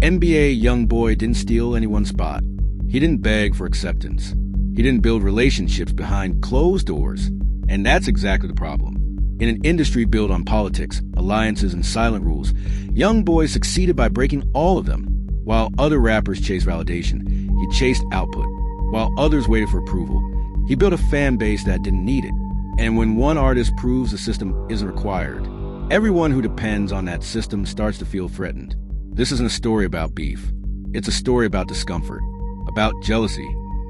NBA YoungBoy didn't steal anyone's spot. He didn't beg for acceptance. He didn't build relationships behind closed doors. And that's exactly the problem. In an industry built on politics, alliances, and silent rules, YoungBoy succeeded by breaking all of them. While other rappers chased validation, he chased output. While others waited for approval, he built a fan base that didn't need it. And when one artist proves the system isn't required, everyone who depends on that system starts to feel threatened. This isn't a story about beef. It's a story about discomfort, about jealousy,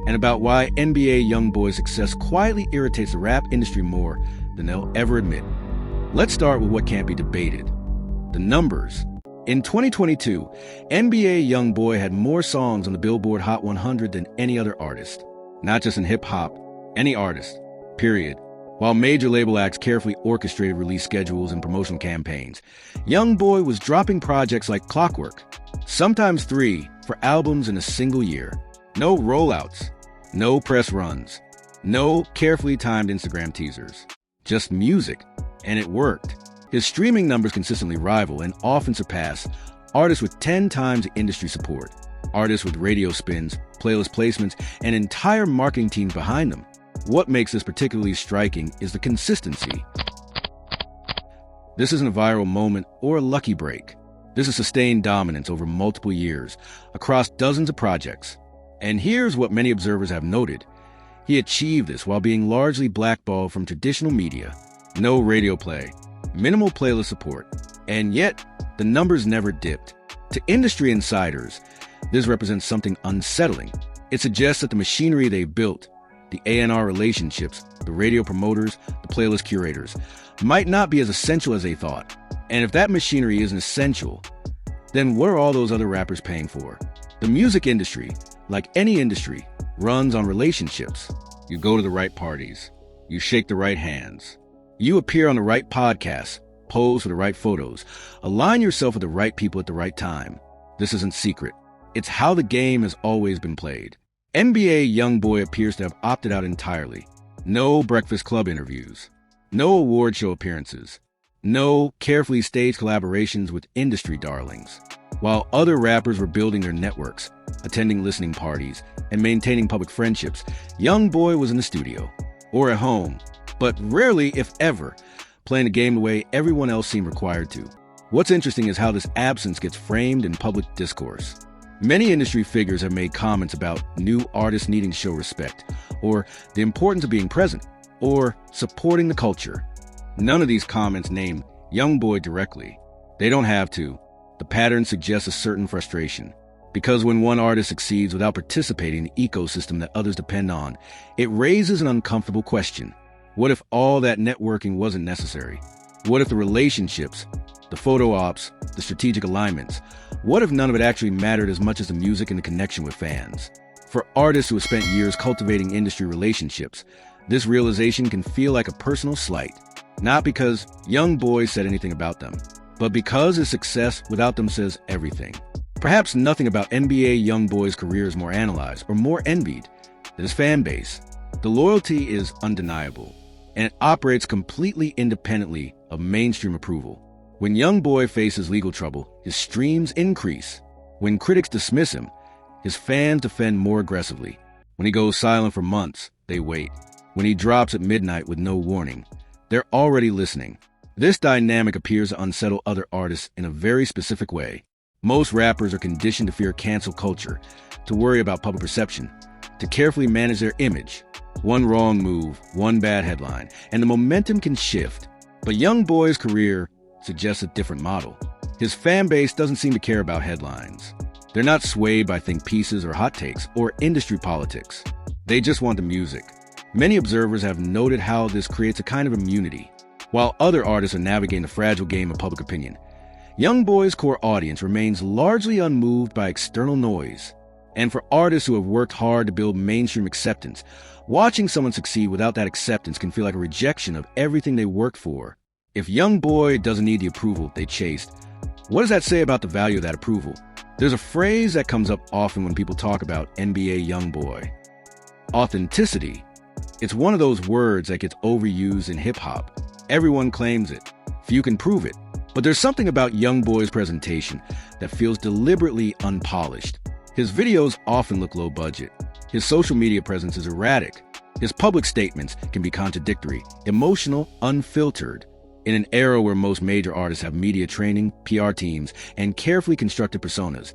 and about why NBA YoungBoy's success quietly irritates the rap industry more than they'll ever admit. Let's start with what can't be debated: the numbers. In 2022, NBA YoungBoy had more songs on the Billboard Hot 100 than any other artist. Not just in hip-hop, any artist, period. While major label acts carefully orchestrated release schedules and promotional campaigns, YoungBoy was dropping projects like clockwork, sometimes 3 for albums in a single year. No rollouts, no press runs, no carefully timed Instagram teasers. Just music, and it worked. His streaming numbers consistently rival and often surpass artists with 10 times the industry support, artists with radio spins, playlist placements, and entire marketing teams behind them. What makes this particularly striking is the consistency. This isn't a viral moment or a lucky break. This is sustained dominance over multiple years, across dozens of projects. And here's what many observers have noted. He achieved this while being largely blackballed from traditional media. No radio play, minimal playlist support, and yet the numbers never dipped. To industry insiders, this represents something unsettling. It suggests that the machinery they built, the A&R relationships, the radio promoters, the playlist curators, might not be as essential as they thought. And if that machinery isn't essential, then what are all those other rappers paying for? The music industry, like any industry, runs on relationships. You go to the right parties. You shake the right hands. You appear on the right podcasts, pose for the right photos, align yourself with the right people at the right time. This isn't secret. It's how the game has always been played. NBA YoungBoy appears to have opted out entirely. No Breakfast Club interviews. No award show appearances. No carefully staged collaborations with industry darlings. While other rappers were building their networks, attending listening parties, and maintaining public friendships, YoungBoy was in the studio, or at home, but rarely, if ever, playing the game the way everyone else seemed required to. What's interesting is how this absence gets framed in public discourse. Many industry figures have made comments about new artists needing to show respect, or the importance of being present, or supporting the culture. None of these comments name YoungBoy directly. They don't have to. The pattern suggests a certain frustration. Because when one artist succeeds without participating in the ecosystem that others depend on, it raises an uncomfortable question. What if all that networking wasn't necessary? What if the relationships, the photo ops, the strategic alignments, what if none of it actually mattered as much as the music and the connection with fans? For artists who have spent years cultivating industry relationships, this realization can feel like a personal slight. Not because YoungBoy said anything about them, but because his success without them says everything. Perhaps nothing about NBA YoungBoy's career is more analyzed or more envied than his fan base. The loyalty is undeniable, and it operates completely independently of mainstream approval. When YoungBoy faces legal trouble, his streams increase. When critics dismiss him, his fans defend more aggressively. When he goes silent for months, they wait. When he drops at midnight with no warning, they're already listening. This dynamic appears to unsettle other artists in a very specific way. Most rappers are conditioned to fear cancel culture, to worry about public perception, to carefully manage their image. One wrong move, one bad headline, and the momentum can shift. But YoungBoy's career suggests a different model. His fan base doesn't seem to care about headlines. They're not swayed by think pieces or hot takes or industry politics. They just want the music. Many observers have noted how this creates a kind of immunity. While other artists are navigating the fragile game of public opinion, YoungBoy's core audience remains largely unmoved by external noise. And for artists who have worked hard to build mainstream acceptance, watching someone succeed without that acceptance can feel like a rejection of everything they worked for. If YoungBoy doesn't need the approval they chased, what does that say about the value of that approval? There's a phrase that comes up often when people talk about NBA YoungBoy. Authenticity. It's one of those words that gets overused in hip-hop. Everyone claims it. Few can prove it. But there's something about YoungBoy's presentation that feels deliberately unpolished. His videos often look low budget. His social media presence is erratic. His public statements can be contradictory, emotional, unfiltered. In an era where most major artists have media training, PR teams, and carefully constructed personas,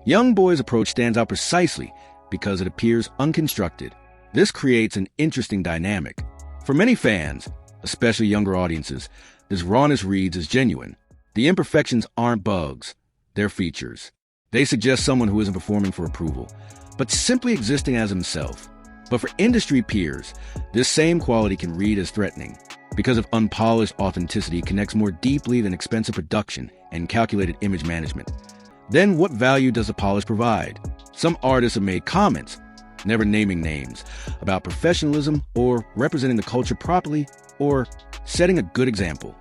YoungBoy's approach stands out precisely because it appears unconstructed. This creates an interesting dynamic. For many fans, especially younger audiences, this rawness reads as genuine. The imperfections aren't bugs, they're features. They suggest someone who isn't performing for approval, but simply existing as himself. But for industry peers, this same quality can read as threatening, because of unpolished authenticity connects more deeply than expensive production and calculated image management. Then what value does the polish provide? Some artists have made comments, never naming names, about professionalism or representing the culture properly or setting a good example.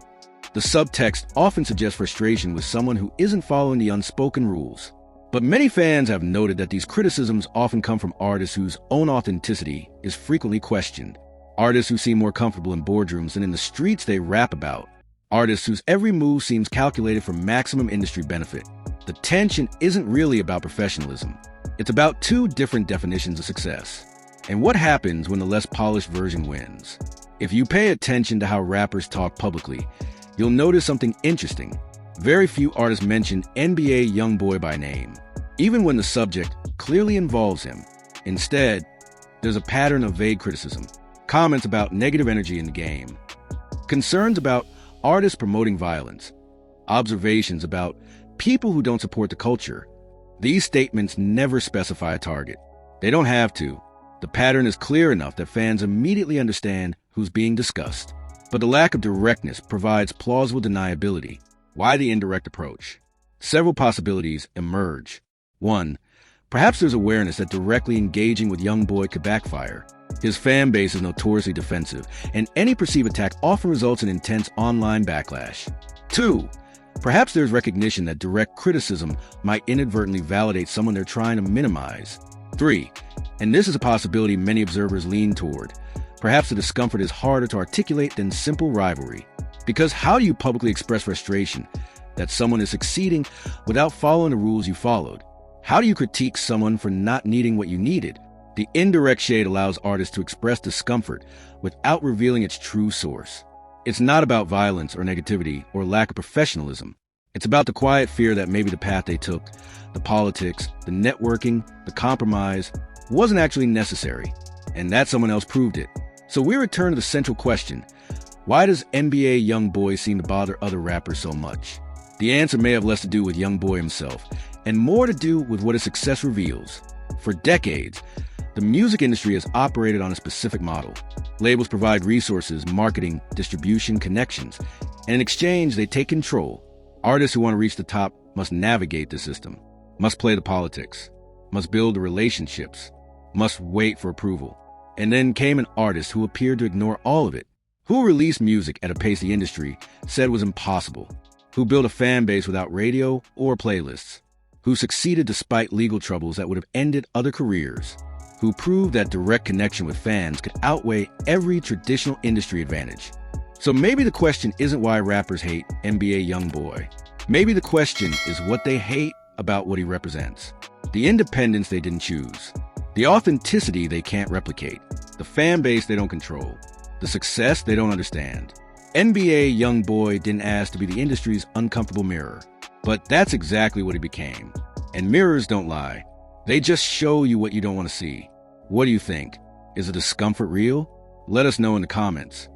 The subtext often suggests frustration with someone who isn't following the unspoken rules. But many fans have noted that these criticisms often come from artists whose own authenticity is frequently questioned. Artists who seem more comfortable in boardrooms than in the streets they rap about. Artists whose every move seems calculated for maximum industry benefit. The tension isn't really about professionalism. It's about two different definitions of success. And what happens when the less polished version wins? If you pay attention to how rappers talk publicly, you'll notice something interesting. Very few artists mention NBA YoungBoy by name, even when the subject clearly involves him. Instead, there's a pattern of vague criticism. Comments about negative energy in the game, concerns about artists promoting violence, observations about people who don't support the culture. These statements never specify a target. They don't have to. The pattern is clear enough that fans immediately understand who's being discussed. But the lack of directness provides plausible deniability. Why the indirect approach? Several possibilities emerge. 1. Perhaps there's awareness that directly engaging with YoungBoy could backfire. His fan base is notoriously defensive, and any perceived attack often results in intense online backlash. 2. Perhaps there's recognition that direct criticism might inadvertently validate someone they're trying to minimize. 3. And this is a possibility many observers lean toward. Perhaps the discomfort is harder to articulate than simple rivalry. Because how do you publicly express frustration that someone is succeeding without following the rules you followed? How do you critique someone for not needing what you needed? The indirect shade allows artists to express discomfort without revealing its true source. It's not about violence or negativity or lack of professionalism. It's about the quiet fear that maybe the path they took, the politics, the networking, the compromise, wasn't actually necessary, and that someone else proved it. So we return to the central question: why does NBA YoungBoy seem to bother other rappers so much? The answer may have less to do with YoungBoy himself, and more to do with what his success reveals. For decades, the music industry has operated on a specific model. Labels provide resources, marketing, distribution, connections, and in exchange, they take control. Artists who want to reach the top must navigate the system, must play the politics, must build the relationships, must wait for approval. And then came an artist who appeared to ignore all of it, who released music at a pace the industry said was impossible, who built a fan base without radio or playlists, who succeeded despite legal troubles that would have ended other careers, who proved that direct connection with fans could outweigh every traditional industry advantage. So maybe the question isn't why rappers hate NBA YoungBoy. Maybe the question is what they hate about what he represents. The independence they didn't choose. The authenticity they can't replicate. The fan base they don't control. The success they don't understand. NBA YoungBoy didn't ask to be the industry's uncomfortable mirror. But that's exactly what he became. And mirrors don't lie. They just show you what you don't want to see. What do you think? Is the discomfort real? Let us know in the comments.